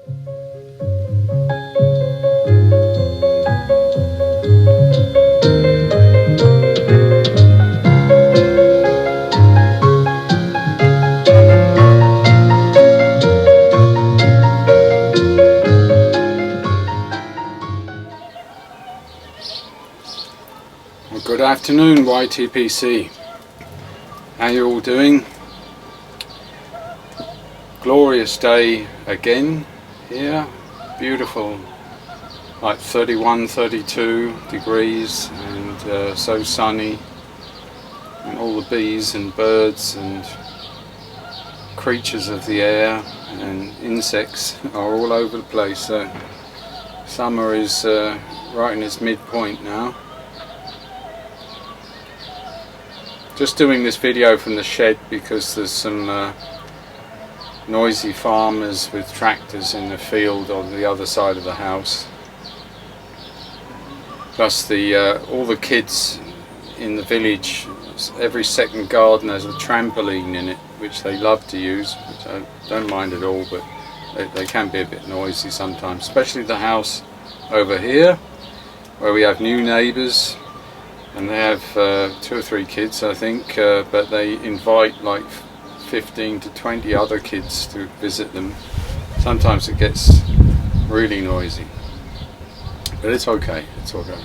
Good afternoon, YTPC. How you all doing? Glorious day again here. Beautiful, like 31, 32 degrees, and so sunny, and all the bees and birds and creatures of the air and insects are all over the place. So summer is right in its midpoint now. Just doing this video from the shed because there's some noisy farmers with tractors in the field on the other side of the house. Plus all the kids in the village, every second garden has a trampoline in it, which they love to use, which I don't mind at all, but they can be a bit noisy sometimes, especially the house over here where we have new neighbours. And they have 2 or 3 kids, I think, but they invite like 15 to 20 other kids to visit them. Sometimes it gets really noisy, but it's okay, it's okay.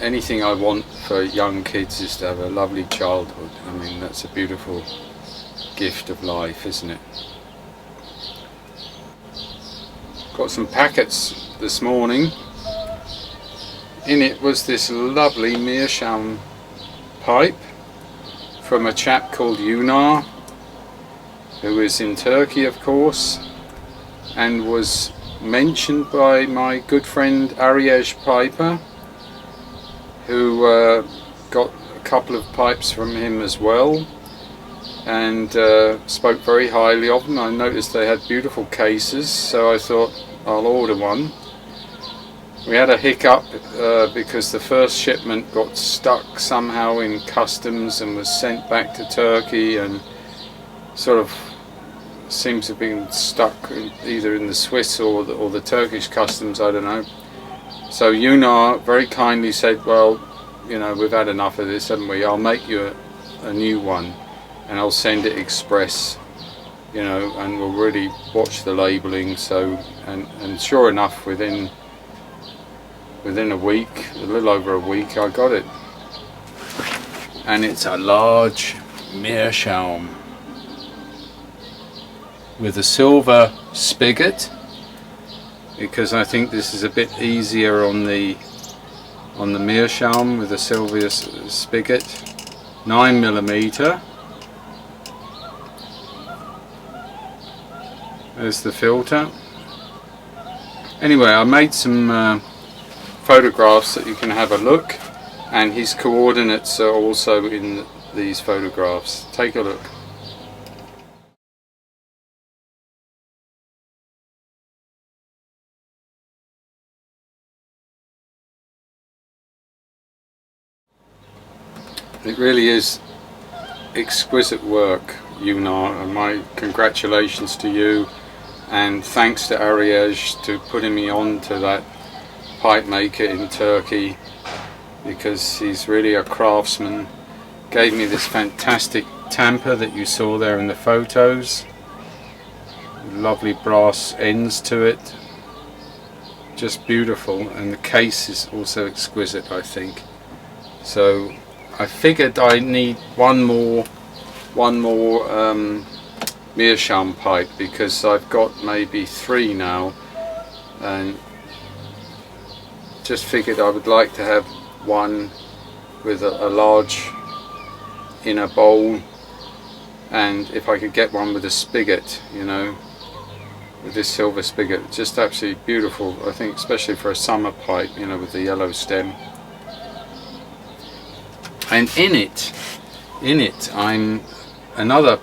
Anything I want for young kids is to have a lovely childhood. I mean, that's a beautiful gift of life, isn't it? Got some packets this morning. In it was this lovely meerschaum pipe from a chap called YUNAR, who is in Turkey, of course, and was mentioned by my good friend Ariej Piper, who got a couple of pipes from him as well, and spoke very highly of them. I noticed they had beautiful cases, so I thought I'll order one. We had a hiccup because the first shipment got stuck somehow in customs and was sent back to Turkey, and sort of seems to have been stuck either in the Swiss or the Turkish customs, I don't know. So YUNAR very kindly said, well, you know, we've had enough of this, haven't we? I'll make you a new one and I'll send it express, you know, and we'll really watch the labelling. So, and sure enough, within a week, a little over a week, I got it. And it's a large meerschaum with a silver spigot, because I think this is a bit easier on the meerschaum with a silver spigot. 9mm. There's the filter. Anyway, I made some photographs that you can have a look, and his coordinates are also in these photographs. Take a look. It really is exquisite work, YUNAR, and my congratulations to you, and thanks to Ariej to putting me on to that pipe maker in Turkey, because he's really a craftsman. Gave me this fantastic tamper that you saw there in the photos, lovely brass ends to it, just beautiful, and the case is also exquisite, I think. So I figured I need one more meerschaum pipe, because I've got maybe 3 now, and just figured I would like to have one with a large inner bowl, and if I could get one with a spigot, you know, with this silver spigot. Just absolutely beautiful, I think, especially for a summer pipe, you know, with the yellow stem. And in it another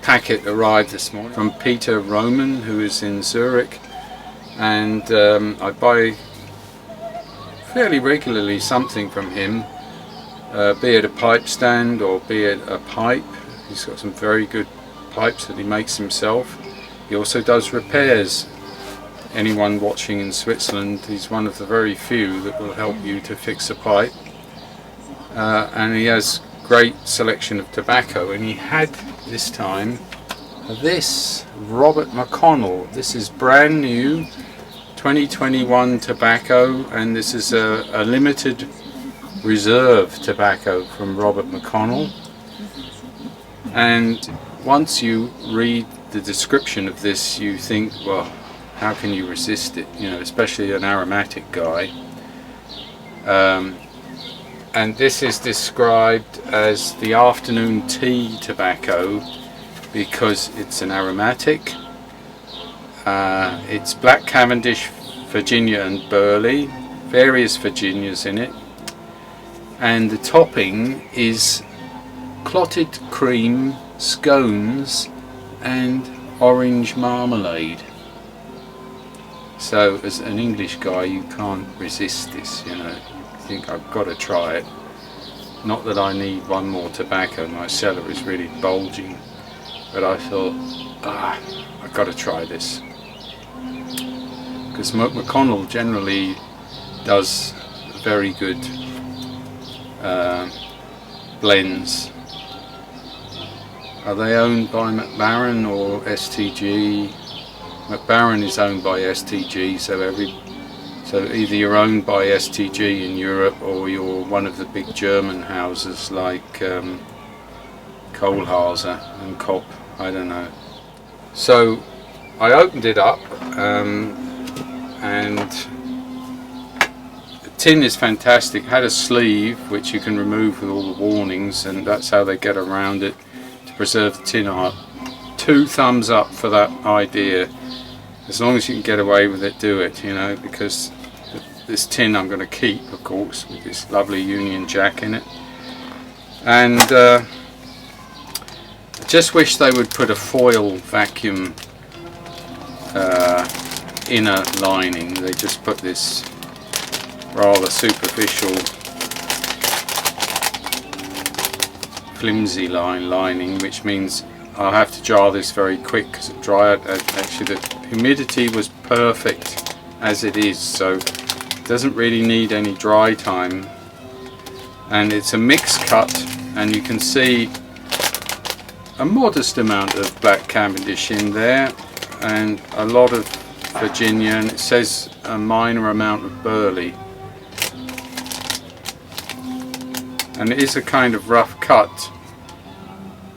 packet arrived this morning from Peter Roman, who is in Zurich, and I buy fairly regularly something from him, be it a pipe stand or be it a pipe. He's got some very good pipes that he makes himself, He also does repairs. Anyone watching in Switzerland, he's one of the very few that will help you to fix a pipe. And he has great selection of tobacco, and he had this time this Robert McConnell. This is brand new 2021 tobacco, and this is a limited reserve tobacco from Robert McConnell. And once you read the description of this, you think, well, how can you resist it, you know, especially an aromatic guy. And this is described as the afternoon tea tobacco because it's an aromatic. It's Black Cavendish, Virginia and Burley, various Virginias in it, and the topping is clotted cream, scones and orange marmalade. So as an English guy, you can't resist this, you know. You think, I've got to try it. Not that I need one more tobacco, my cellar is really bulging, but I thought, I've got to try this. Because McConnell generally does very good blends. Are they owned by McBaron or STG? McBaron is owned by STG, so either you're owned by STG in Europe or you're one of the big German houses like Kohlhauser and Kopp, I don't know. So I opened it up, and the tin is fantastic. It had a sleeve which you can remove with all the warnings, and that's how they get around it to preserve the tin art. 2 thumbs up for that idea. As long as you can get away with it, do it, you know, because this tin I'm going to keep, of course, with this lovely Union Jack in it. And I just wish they would put a foil vacuum inner lining. They just put this rather superficial flimsy lining, which means I'll have to jar this very quick because it dried. Actually, the humidity was perfect as it is, so it doesn't really need any dry time. And it's a mixed cut, and you can see a modest amount of Black Cavendish in there, and a lot of Virginia, and it says a minor amount of Burley. And it is a kind of rough cut.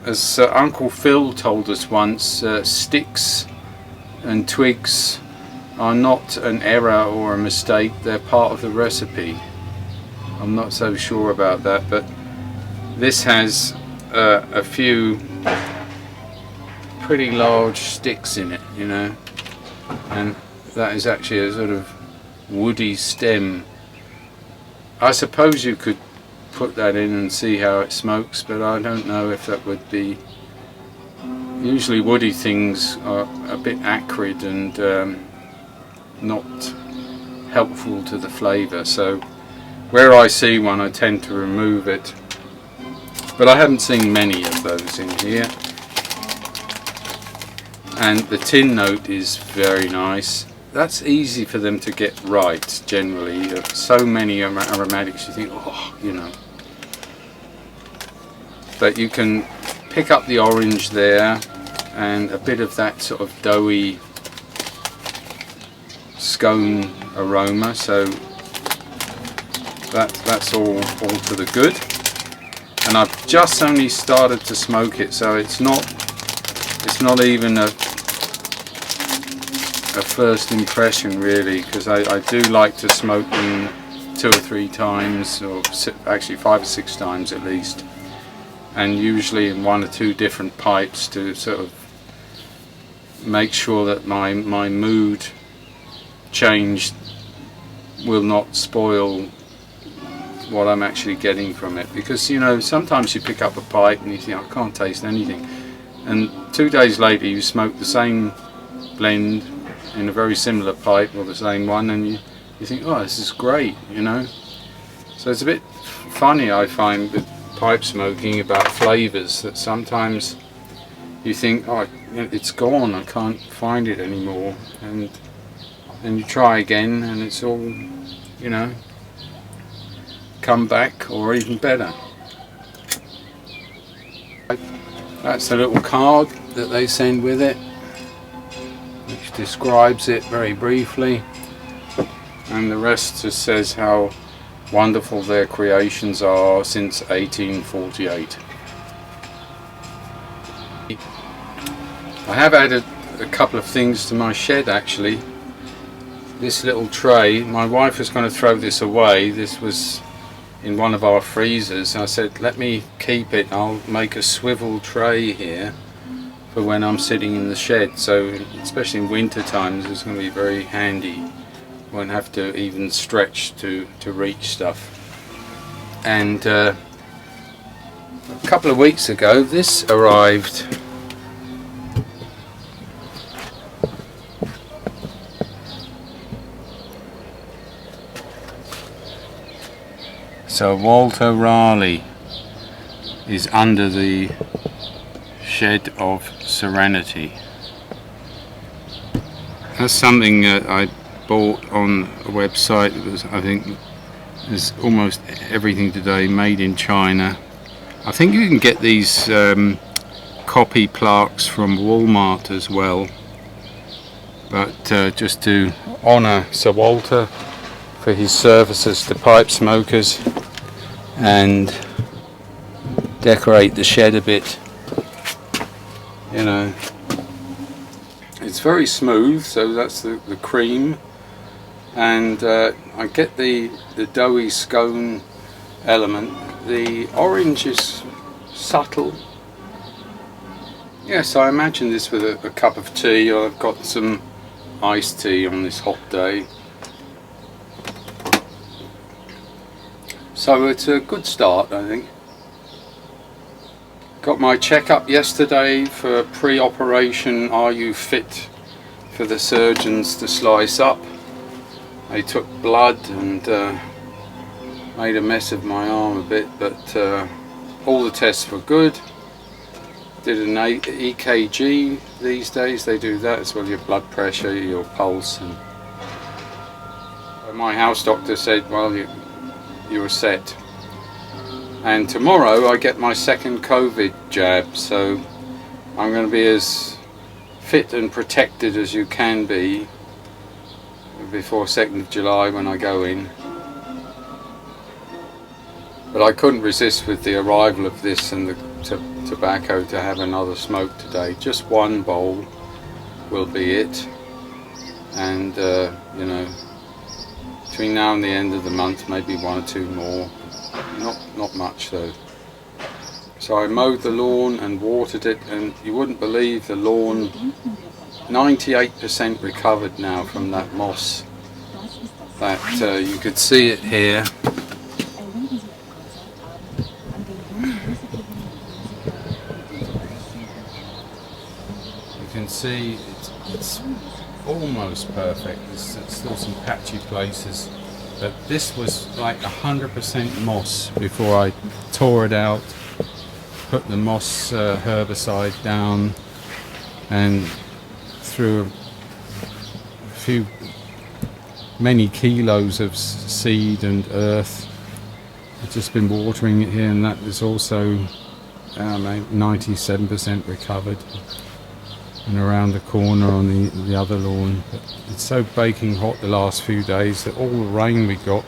As Uncle Phil told us once, sticks and twigs are not an error or a mistake, they're part of the recipe. I'm not so sure about that, but this has a few pretty large sticks in it, you know, and that is actually a sort of woody stem. I suppose you could put that in and see how it smokes, but I don't know if that would be. Usually woody things are a bit acrid and not helpful to the flavour, so where I see one I tend to remove it, but I haven't seen many of those in here. And the tin note is very nice. That's easy for them to get right generally. So many aromatics you think, oh, you know. But you can pick up the orange there and a bit of that sort of doughy scone aroma, so that's all to the good. And I've just only started to smoke it, so it's not even a first impression really, because I do like to smoke them 2 or 3 times, or actually 5 or 6 times at least, and usually in 1 or 2 different pipes to sort of make sure that my mood change will not spoil what I'm actually getting from it. Because, you know, sometimes you pick up a pipe and you think, I can't taste anything, and 2 days later you smoke the same blend in a very similar pipe, or the same one, and you think, oh, this is great, you know. So it's a bit funny, I find, with pipe smoking about flavours, that sometimes you think, oh, it's gone, I can't find it anymore, and then you try again and it's all, you know, come back or even better. That's the little card that they send with it, which describes it very briefly, and the rest just says how wonderful their creations are since 1848. I have added a couple of things to my shed actually. This little tray, my wife was going to throw this away. This was in one of our freezers. I said, let me keep it, I'll make a swivel tray here for when I'm sitting in the shed, so especially in winter times it's going to be very handy. Won't have to even stretch to reach stuff. And a couple of weeks ago this arrived. Sir Walter Raleigh is under the Shed of Serenity. That's something that I bought on a website that was, I think, there's almost everything today made in China. I think you can get these copy plaques from Walmart as well, but just to honour Sir Walter for his services to pipe smokers and decorate the shed a bit, you know. It's very smooth, so that's the cream, and I get the doughy scone element. The orange is subtle. Yes, I imagine this with a cup of tea. I've got some iced tea on this hot day. So it's a good start, I think. Got my checkup yesterday for pre-operation. Are you fit for the surgeons to slice up? They took blood and made a mess of my arm a bit, but all the tests were good. Did an EKG. These days they do that as well, your blood pressure, your pulse, and my house doctor said, well, you were set. And tomorrow I get my second COVID jab, so I'm going to be as fit and protected as you can be before 2nd of July when I go in. But I couldn't resist with the arrival of this and the tobacco to have another smoke today. Just one bowl will be it, and you know, between now and the end of the month maybe one or two more. Not much though. So I mowed the lawn and watered it, and you wouldn't believe the lawn, 98% recovered now from that moss. That you could see it here. You can see it's almost perfect. There's still some patchy places. But this was like 100% moss before I tore it out, put the moss herbicide down, and threw many kilos of seed and earth. I've just been watering it here, and that is also 97% recovered. And around the corner on the other lawn, but it's so baking hot the last few days that all the rain we got,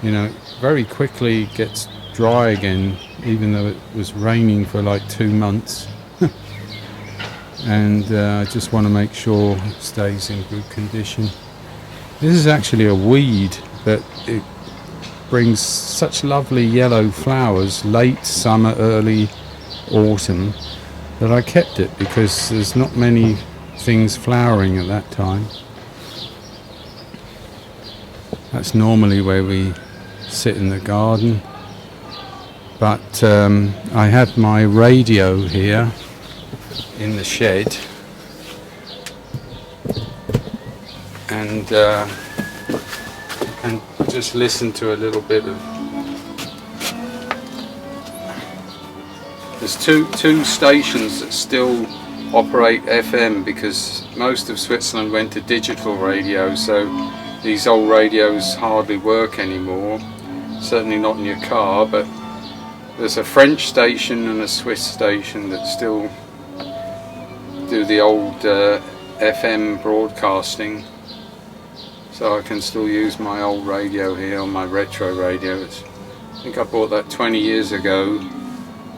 you know, very quickly gets dry again, even though it was raining for like 2 months. And I just want to make sure it stays in good condition. This is actually a weed, but it brings such lovely yellow flowers late summer, early autumn, that I kept it because there's not many things flowering at that time. That's normally where we sit in the garden, but I had my radio here in the shed, and just listen to a little bit of the There's two stations that still operate FM, because most of Switzerland went to digital radio, so these old radios hardly work anymore, certainly not in your car. But there's a French station and a Swiss station that still do the old FM broadcasting, so I can still use my old radio here on my retro radio. I think I bought that 20 years ago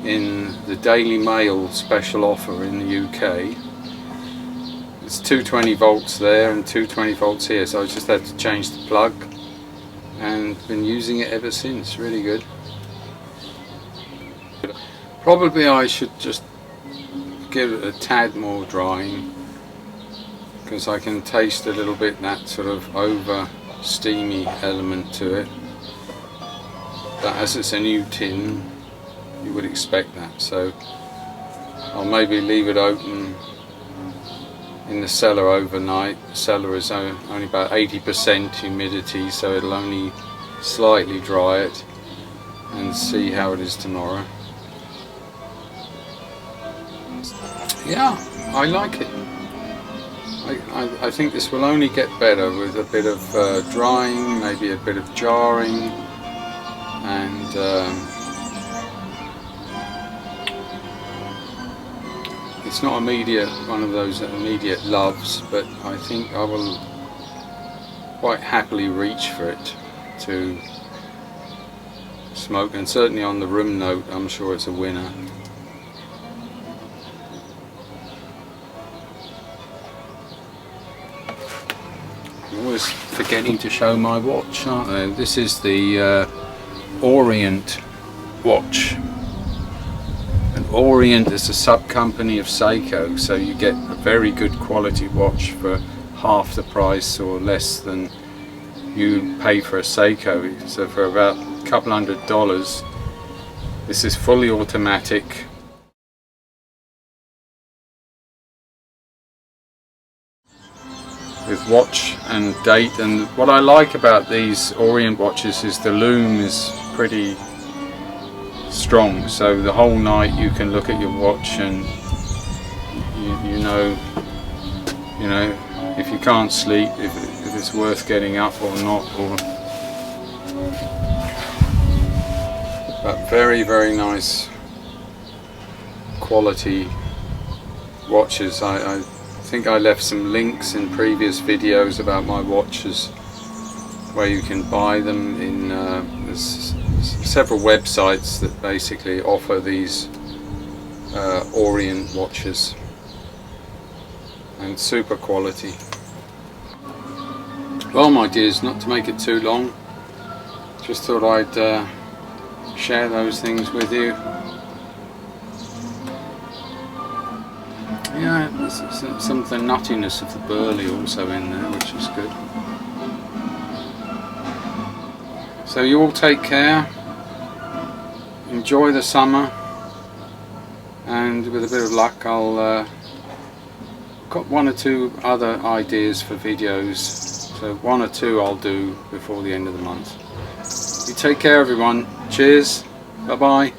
in the Daily Mail special offer in the UK. It's 220 volts there and 220 volts here, so I just had to change the plug and been using it ever since. Really good. Probably I should just give it a tad more drying, because I can taste a little bit that sort of over steamy element to it, but as it's a new tin you would expect that, so I'll maybe leave it open in the cellar overnight. The cellar is only about 80% humidity, so it'll only slightly dry it, and see how it is tomorrow. Yeah, I like it. I think this will only get better with a bit of drying, maybe a bit of jarring, and it's not one of those immediate loves, but I think I will quite happily reach for it to smoke, and certainly on the room note I'm sure it's a winner. I'm always forgetting to show my watch, aren't I? This is the Orient watch. Orient is a sub-company of Seiko, so you get a very good quality watch for half the price or less than you pay for a Seiko. So for about a couple $100, this is fully automatic. With watch and date, and what I like about these Orient watches is the lume is pretty strong, so the whole night you can look at your watch and you know if you can't sleep, if it's worth getting up or not. But very, very nice quality watches. I think I left some links in previous videos about my watches where you can buy them in there's several websites that basically offer these Orient watches, and super quality. Well, my dears, not to make it too long, just thought I'd share those things with you. Yeah, there's some of the nuttiness of the burley also in there, which is good. So you all take care, enjoy the summer, and with a bit of luck I'll got one or two other ideas for videos, so one or two I'll do before the end of the month. You take care everyone, cheers, bye bye.